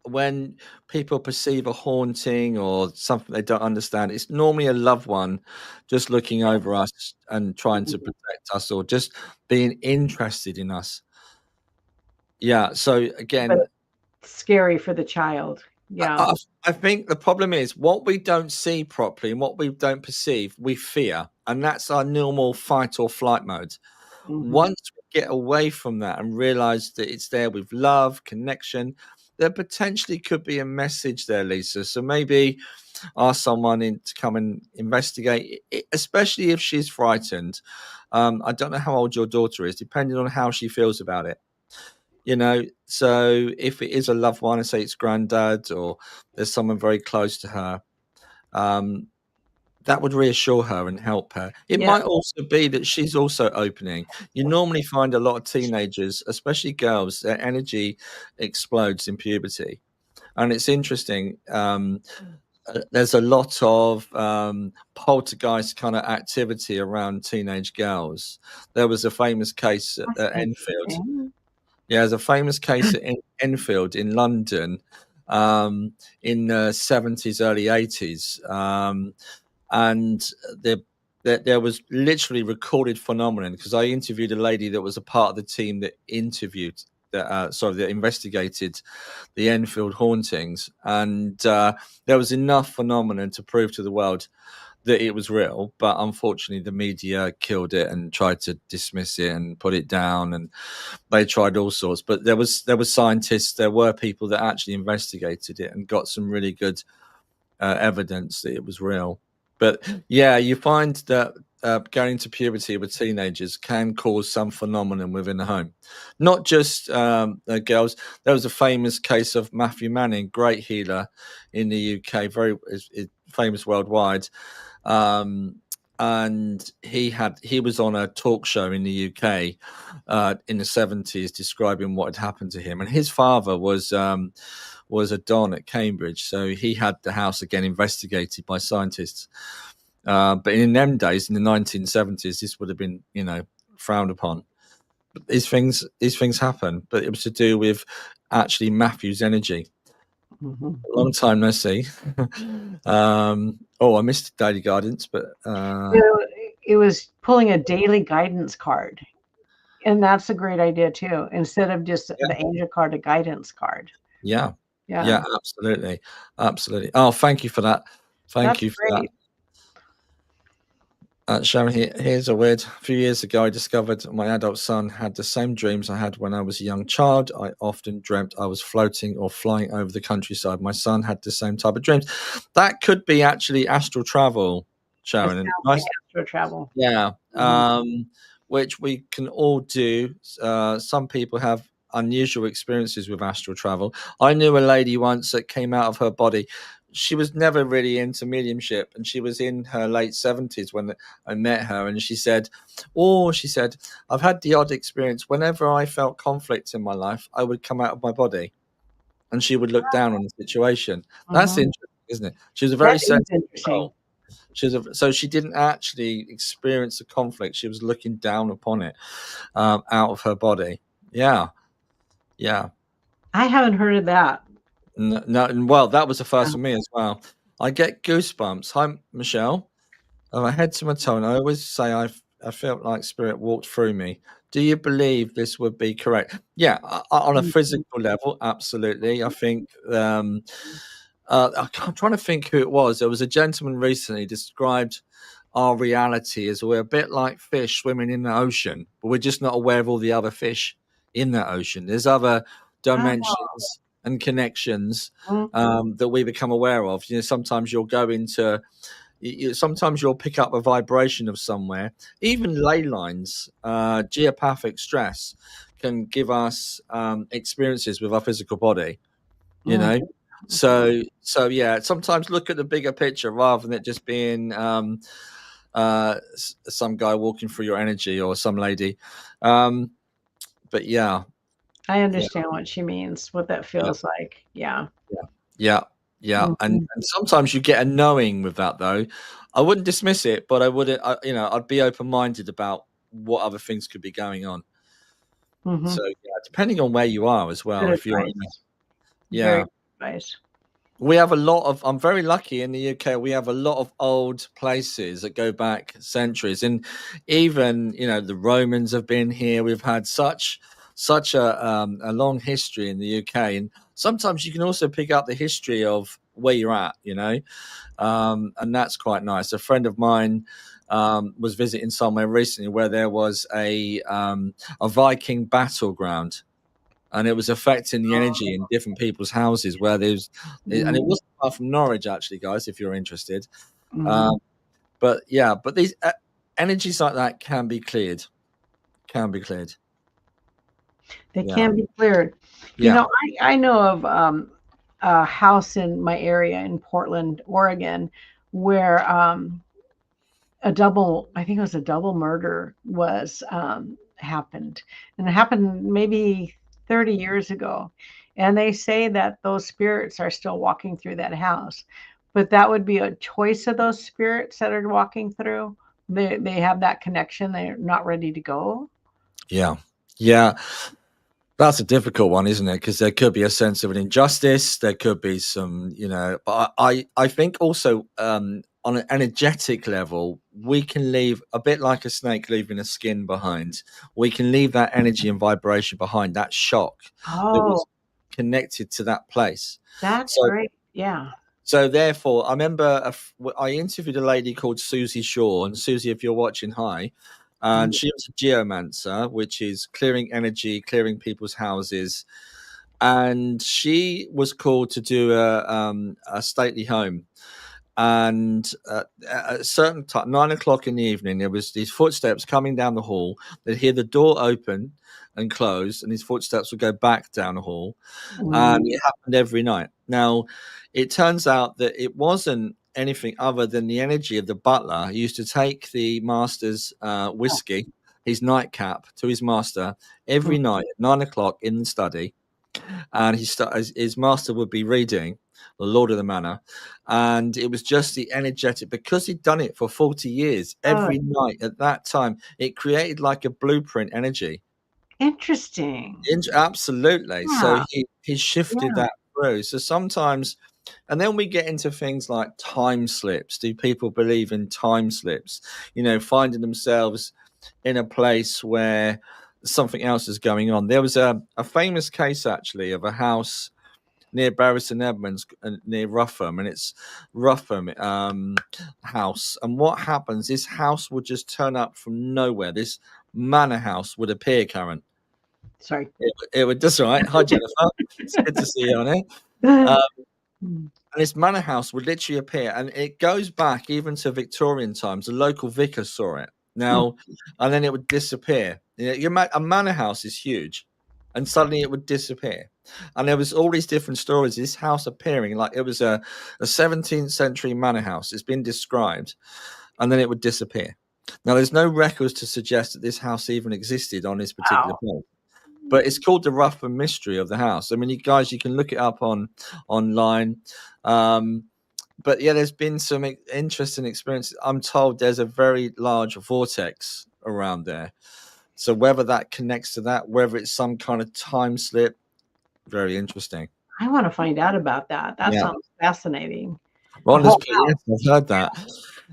when people perceive a haunting or something they don't understand, it's normally a loved one just looking over us and trying to protect us or just being interested in us. Yeah. So But again, it's scary for the child. I, Yeah. I, I think the problem is what we don't see properly and what we don't perceive, we fear. And that's our normal fight or flight mode. Hmm. Once we get away from that and realize that it's there with love, connection, there potentially could be a message there, Lisa. So maybe ask someone to come and investigate, especially if she's frightened. I don't know how old your daughter is, depending on how she feels about it. So if it is a loved one, I say it's granddad or there's someone very close to her, um, that would reassure her and help her. It Yeah. might also be that she's also opening. You normally find a lot of teenagers, especially girls, their energy explodes in puberty. And it's interesting. There's a lot of poltergeist kind of activity around teenage girls. There was a famous case That's at Enfield. interesting. Yeah, there's a famous case at Enfield in London in the 70s, early 80s. And there was literally recorded phenomenon because I interviewed a lady that was a part of the team that interviewed that investigated the Enfield hauntings, and there was enough phenomenon to prove to the world that it was real, but unfortunately the media killed it and tried to dismiss it and put it down, and they tried all sorts. But there were scientists, there were people that actually investigated it and got some really good evidence that it was real. But yeah, you find that going to puberty with teenagers can cause some phenomenon within the home, not just girls. There was a famous case of Matthew Manning, great healer in the UK, very famous worldwide. And he was on a talk show in the UK in the 70s describing what had happened to him, and his father was a don at Cambridge, so he had the house again investigated by scientists. But in them days, in the 1970s, this would have been, frowned upon. But these things happen. But it was to do with actually Matthew's energy. Mm-hmm. Long time no see. I missed daily guidance, but It was pulling a daily guidance card. And that's a great idea too. Instead of just the angel card, a guidance card. yeah, Yeah. absolutely, absolutely. Oh, thank you for that. Thank That's you for great. that. Sharon, here's a weird. A few years ago, I discovered my adult son had the same dreams I had when I was a young child. I often dreamt I was floating or flying over the countryside. My son had the same type of dreams. That could be actually astral travel, It Sharon. sounds Nice. like astral travel. Yeah. Mm-hmm. Which we can all do. Some people have unusual experiences with astral travel. I knew a lady once that came out of her body. She was never really into mediumship, and she was in her late 70s when I met her. And she said, I've had the odd experience. Whenever I felt conflict in my life, I would come out of my body, and she would look down on the situation. That's Mm-hmm. interesting, isn't it? She was a That very is sensitive interesting. soul. So she didn't actually experience the conflict. She was looking down upon it out of her body. Yeah. I haven't heard of that. No, well, that was the first for me as well. I get goosebumps. Hi, Michelle. I head to my toe, and I always say I felt like spirit walked through me. Do you believe this would be correct? Yeah, on a physical level, absolutely. I think I'm trying to think who it was. There was a gentleman recently described our reality as we're a bit like fish swimming in the ocean, but we're just not aware of all the other fish in that ocean. There's other dimensions and connections that we become aware of. Sometimes you'll go into, sometimes you'll pick up a vibration of somewhere. Even ley lines, geopathic stress can give us experiences with our physical body. So yeah, sometimes look at the bigger picture rather than it just being some guy walking through your energy or some lady. But yeah, I understand what she means, what that yeah, feels like. Yeah. yeah. And sometimes you get a knowing with that, though. I wouldn't dismiss it, but I wouldn't. I'd be open minded about what other things could be going on. Mm-hmm. So yeah, depending on where you are as well. Good If you're, advice. yeah. Very good advice. We have a lot of, I'm very lucky in the UK. We have a lot of old places that go back centuries. And even, the Romans have been here. We've had such a long history in the UK. And sometimes you can also pick up the history of where you're at, and that's quite nice. A friend of mine was visiting somewhere recently where there was a Viking battleground, and it was affecting the energy in different people's houses where there's, and it wasn't far from Norwich, actually, guys, if you're interested. But these energies like that can be cleared. They can be cleared. Yeah. I know of a house in my area in Portland, Oregon, where I think it was a double murder was happened. And it happened maybe 30 years ago. And they say that those spirits are still walking through that house. But that would be a choice of those spirits that are walking through. They have that connection. They're not ready to go. Yeah. That's a difficult one, isn't it? Because there could be a sense of an injustice. There could be some, but I think also on an energetic level, we can leave a bit like a snake leaving a skin behind. We can leave that energy and vibration behind, that shock that Oh, was connected to that place. that's So, great. Yeah. so therefore, I remember I interviewed a lady called Susie Shaw, and Susie, if you're watching, hi. And Mm. she was a geomancer, which is clearing energy, clearing people's houses. And she was called to do a stately home. And at a certain time, 9 o'clock in the evening, there was these footsteps coming down the hall. They'd hear the door open and close, and these footsteps would go back down the hall. And Mm. it happened every night. Now, it turns out that it wasn't anything other than the energy of the butler. He used to take the master's whiskey, his nightcap, to his master Mm. every night at 9 o'clock in the study, and his master would be reading the Lord of the Manor, and it was just the energetic, because he'd done it for 40 years Oh, every night at that time. It created like a blueprint energy. interesting. Absolutely. So Yeah. he shifted Yeah. that through. So sometimes, and then we get into things like time slips. Do people believe in time slips? Finding themselves in a place where something else is going on. There was a famous case actually of a house near Barris and Edmonds, near Rougham, and it's Rougham house. And what happens? This house would just turn up from nowhere. This manor house would appear, Karen. Sorry. It would just right. Hi, Jennifer. It's good to see you on it. Mm. And this manor house would literally appear, and it goes back even to Victorian times. The local vicar saw it Mm. now, and then it would disappear. A manor house is huge, and suddenly it would disappear. And there was all these different stories. This house appearing like it was a 17th century manor house. It's been described, and then it would disappear. Now, there's no records to suggest that this house even existed on this particular Wow. place, but it's called the Ruffin Mystery of the House. I mean, you can look it up online. Um, but yeah, there's been some interesting experiences. I'm told there's a very large vortex around there. So whether that connects to that, whether it's some kind of time slip, very interesting. I want to find out about that. That Yeah. sounds fascinating. A Well, whole yes, I've heard that.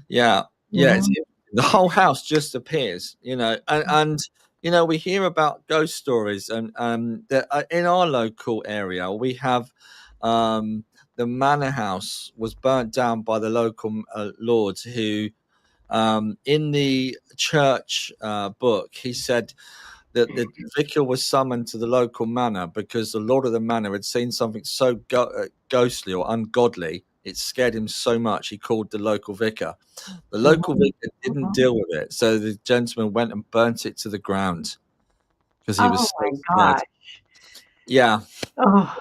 Yeah, yeah. Mhm. The whole house just appears, and we hear about ghost stories, and that in our local area we have the manor house was burnt down by the local lords who, in the church book, he said that the vicar was summoned to the local manor because the lord of the manor had seen something so ghostly or ungodly. It scared him so much he called the local vicar. The local Mhm. vicar didn't Mhm. deal with it, so the gentleman went and burnt it to the ground because he was Oh so my scared. gosh. Yeah, Oh,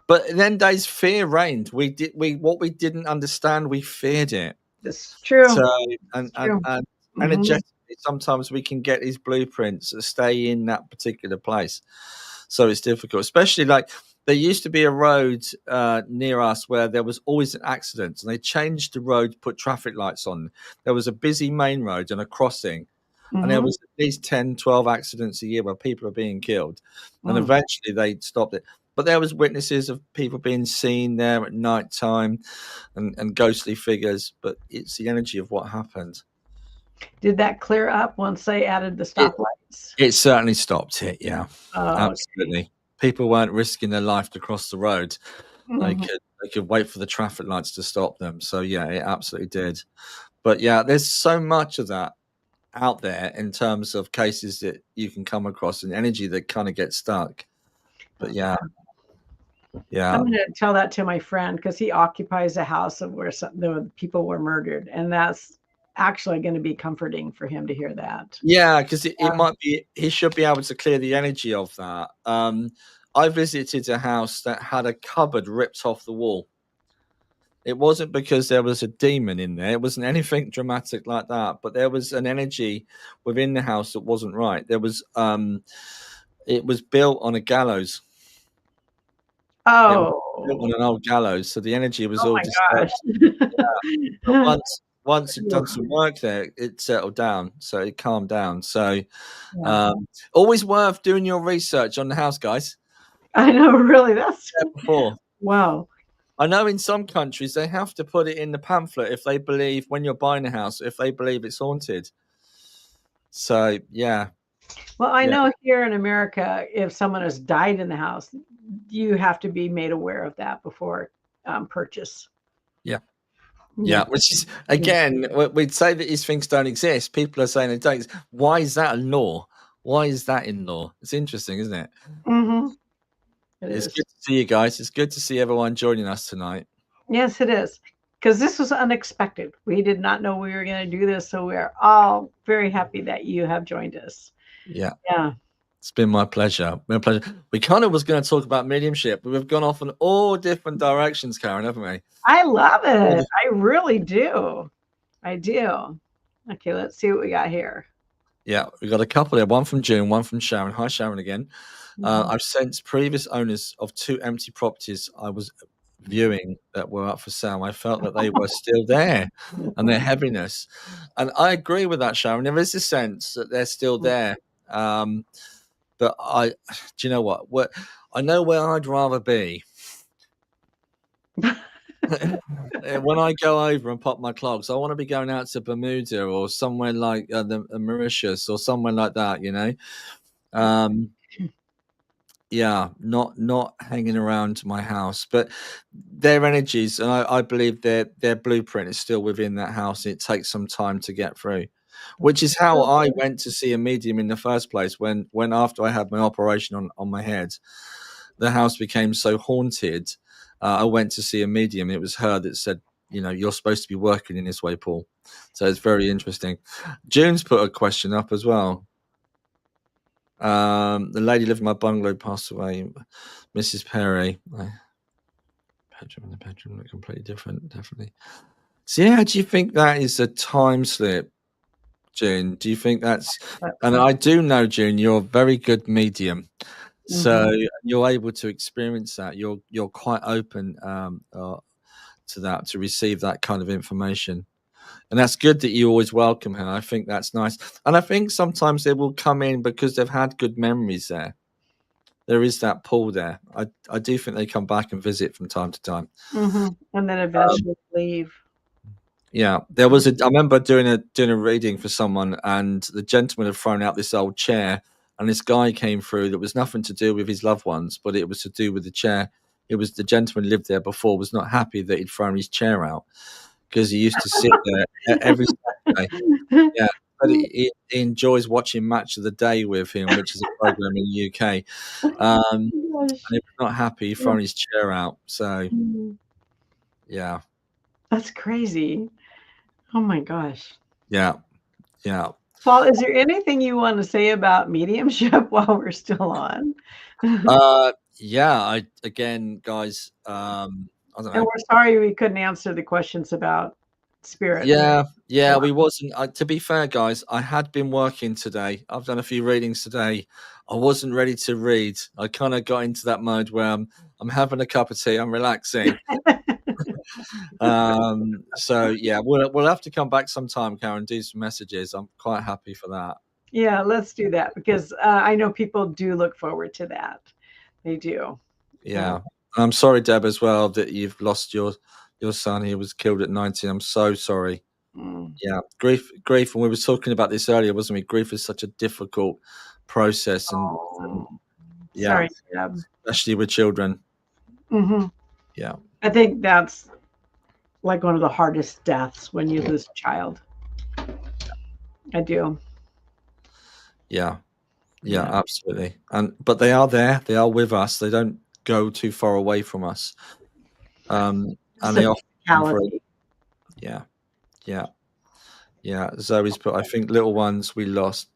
but then days fear reigned. We what we didn't understand, we feared it. it's So true. and It's and true. and Mhm. energetically, sometimes we can get these blueprints that stay in that particular place. So it's difficult, especially like there used to be a road near us where there was always an accident, and they changed the road, put traffic lights on. There was a busy main road and a crossing, and there Mhm. was at least 10, 12 accidents a year where people are being killed. And Mm. eventually they stopped it. But there was witnesses of people being seen there at night time, and ghostly figures, but it's the energy of what happened. Did that clear up once they added the It stoplights? it certainly stopped it, yeah. Oh, okay. Absolutely. People weren't risking their life to cross the road. They Mhm. could wait for the traffic lights to stop them. So yeah, it absolutely did. But yeah, there's so much of that out there in terms of cases that you can come across and energy that kind of gets stuck. But yeah, I'm yeah. gonna tell that to my friend because he occupies a house of where the people were murdered, and that's actually going to be comforting for him to hear that. Yeah, because it Yeah. might be he should be able to clear the energy of that. I visited a house that had a cupboard ripped off the wall. It wasn't because there was a demon in there. It wasn't anything dramatic like that, but there was an energy within the house that wasn't right. It was built on a gallows. It was built Oh, on an old gallows, so the energy was oh all my disturbed. But gosh. once you'd done some work there, it settled down, so it calmed down. So Yeah, always worth doing your research on the house, guys. I know. Really, that's Before. wow. I know in some countries they have to put it in the pamphlet if they believe when you're buying a house, if they believe it's haunted. So yeah, Well, I yeah, know here in America, if someone has died in the house, you have to be made aware of that before purchase. yeah, Yeah. yeah. Which is Yeah. again, we'd say that these things don't exist. People are saying they don't. Why is that a law? Why is that in law? It's interesting, isn't it? Hmm. It It's is. good to see you guys. It's good to see everyone joining us tonight. Yes, it is. Because this was unexpected. We did not know we were going to do this. So we're all very happy that you have joined us. Yeah. Yeah. It's been my pleasure. My pleasure. We kind of was going to talk about mediumship, but we've gone off in all different directions, Karen, haven't we? I love All it. the- I really do. I do. Okay, let's see what we got here. yeah, we got a couple there. One from June, one from Sharon. Hi, Sharon again. Mhm. I've sent previous owners of 2 empty properties I was viewing that were up for sale. I felt that they were still there and their heaviness. And I agree with that, Sharon. There is a sense that they're still there. Um, but do you know what? I know where I'd rather be. When I go over and pop my clogs, I want to be going out to Bermuda or somewhere like Mauritius or somewhere like that, you know. Um, yeah, not hanging around my house, but their energies, and I believe their blueprint is still within that house. It takes some time to get through, which is how I went to see a medium in the first place. When after I had my operation on my head, the house became so haunted. I went to see a medium. It was her that said, "You know, you're supposed to be working in this way, Paul." So it's very interesting. June's put a question up as well. The lady living in my bungalow passed away, Mrs. Perry. Bedroom and the bedroom look completely different, definitely. So yeah, do you think that is a time slip, June? Do you think that's? And I do know, June, you're a very good medium, so Mhm. you're able to experience that. You're quite open to that, to receive that kind of information. And that's good that you always welcome her. I think that's nice. And I think sometimes they will come in because they've had good memories there. There is that pull there. I do think they come back and visit from time to time. Mhm. And then Um, eventually leave. yeah, there was a. I remember doing a reading for someone, and the gentleman had thrown out this old chair, and this guy came through that was nothing to do with his loved ones, but it was to do with the chair. It was the gentleman lived there before, was not happy that he'd thrown his chair out because he used to sit there every Saturday. Yeah, but he enjoys watching Match of the Day with him, which is a program in the UK. And Gosh. he was not happy, Yeah. throwing his chair out. So Mhm. yeah, That's crazy. Oh my gosh. yeah, yeah. Paul, is there anything you want to say about mediumship while we're still on? And Uh, yeah. I again, guys. I don't know. we're sorry we couldn't answer the questions about spirit. Yeah, yeah. Well, We wasn't. To be fair, guys, I had been working today. I've done a few readings today. I wasn't ready to read. I kind of got into that mode where I'm having a cup of tea. I'm relaxing. So yeah, we'll have to come back sometime, Karen. Do some messages. I'm quite happy for that. yeah, let's do that because I know people do look forward to that. They do. Uh, Yeah. I'm sorry, Deb, as well, that you've lost your son. He was killed at 19. I'm so sorry. mm. Yeah, grief, and we were talking about this earlier, wasn't we? Grief is such a difficult process, and Oh, yeah, sorry, Deb. especially with children. Hmm. Yeah, I think that's like one of the hardest deaths when you lose a child. I do. yeah, yeah, Yeah. absolutely. And but they are there. They are with us. They don't go too far away from us. It's And a they often come through. fatality. Yeah, yeah, yeah. Zoe's put. I think little ones we lost.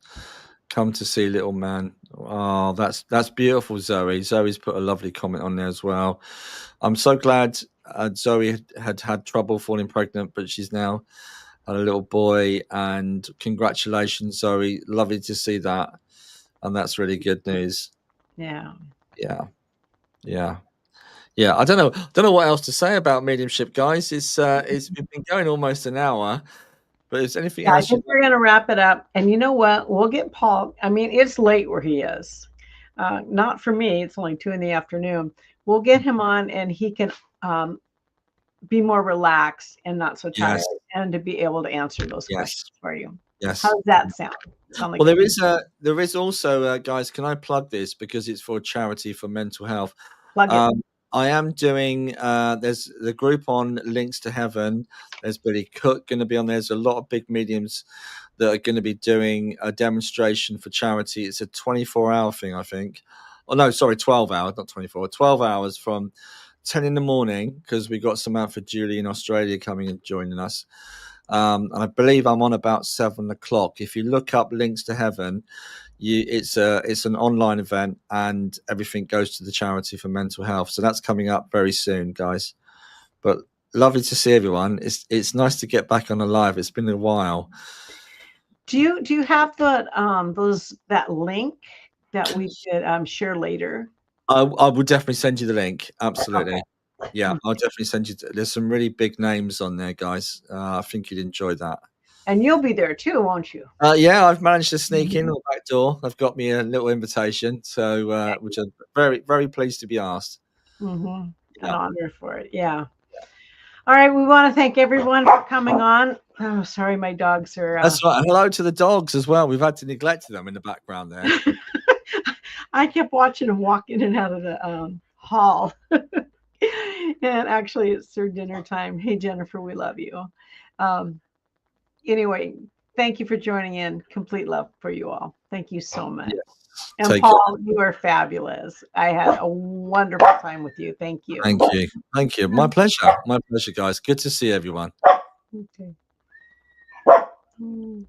Come to see little man. Oh, that's beautiful, Zoe. Zoe's put a lovely comment on there as well. I'm so glad Zoe had trouble falling pregnant, but she's now had a little boy. And congratulations, Zoe. Lovely to see that, and that's really good news. Yeah. Yeah, yeah, yeah. I don't know what else to say about mediumship, guys. It's we've been going almost an hour, but is there anything Yeah, I else you? think we're going to wrap it up. And you know what? We'll get Paul. I mean, it's late where he is. Not for me. It's only 2 in the afternoon. We'll get him on, and he can be more relaxed and not so tired, Yes, and to be able to answer those yes, questions for you. How yes. does that sound? Sound like Well, there is also, guys. Can I plug this because it's for a charity for mental health? plug it? Um, I am doing. There's the group on Links to Heaven. There's Billy Cook going to be on there. There's a lot of big mediums that are going to be doing a demonstration for charity. It's a 24-hour thing, I think. Oh no, sorry, 12 hours, not 24. 12 hours from 10 in the morning because we got some out for Julie in Australia coming and joining us. And I believe I'm on about 7 o'clock. If you look up Links to Heaven, it's an online event, and everything goes to the charity for mental health. So that's coming up very soon, guys. But lovely to see everyone. It's nice to get back on the live. It's been a while. Do you have the that link that we could share later? I will definitely send you the link. Absolutely. Yeah, Okay. I'll definitely send you. There's some really big names on there, guys. I think you'd enjoy that. And you'll be there too, won't you? Yeah, I've managed to sneak in Mhm. the back door. They've got me a little invitation, so which I'm very, very pleased to be asked. Mhm. An Yeah, honor for it. Yeah. All right. We want to thank everyone for coming on. Oh, sorry, my dogs are. that's right. And hello to the dogs as well. We've had to neglect them in the background there. I kept watching them walk in and out of the hall. And actually, it's their dinner time. Hey, Jennifer, we love you. Um, anyway, thank you for joining in. Complete love for you all. Thank you so much. Yes. And Take care. Paul, you are fabulous. I had a wonderful time with you. Thank you. Thank you. Thank you. My pleasure. My pleasure, guys. Good to see everyone. Okay. Mm.